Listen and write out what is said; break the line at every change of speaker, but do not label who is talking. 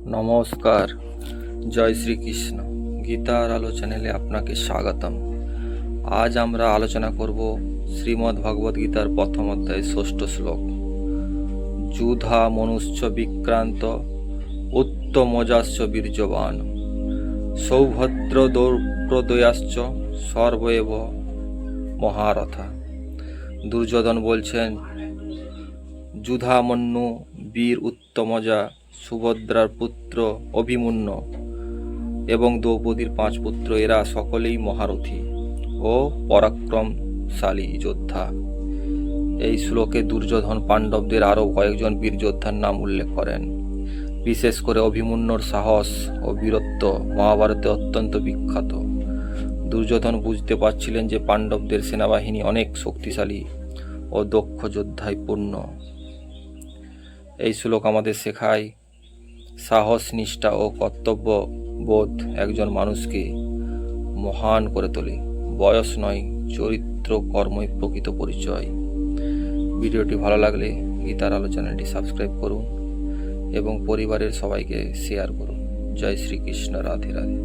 নমস্কার, জয় শ্রীকৃষ্ণ। গীতার আলো চ্যানেলে আপনাকে স্বাগতম। আজ আমরা আলোচনা করব শ্রীমদ্ ভগবদ গীতার প্রথম অধ্যায় 6ষ্ঠ শ্লোক। যুধা মনুষ্য বিক্রান্ত উত্তমজাস্য বীর্যবান সৌভদ্র দৌপ্রদয়াশ্চ সর্বএব মহারথা। দুর্যোধন বলছেন, যুধামন্যু বীর উত্তমজা, সুভদ্রার পুত্র অভিমন্যু এবং দ্রৌপদীর 5 পুত্র, এরা সকলেই মহারথী ও পরাক্রমশালী যোদ্ধা। এই শ্লোকে দুর্যোধন পাণ্ডবদের আরও কয়েকজন বীর যোদ্ধার নাম উল্লেখ করেন। বিশেষ করে অভিমন্যুর সাহস ও বীরত্ব মহাভারতে অত্যন্ত বিখ্যাত। দুর্যোধন বুঝতে পারছিলেন যে পাণ্ডবদের সেনাবাহিনী অনেক শক্তিশালী ও দক্ষ যোদ্ধায় পূর্ণ। এই শ্লোক আমাদের শেখায়, সাহস, নিষ্ঠা ও কর্তব্যবোধ একজন মানুষকে মহান করে তোলে। বয়স নয়, চরিত্র কর্মই প্রকৃত পরিচয়। ভিডিওটি ভালো লাগলে গীতার আলো চ্যানেলটি সাবস্ক্রাইব করুন এবং পরিবারের সবাইকে শেয়ার করুন। জয় শ্রীকৃষ্ণ। রাধে রাধে।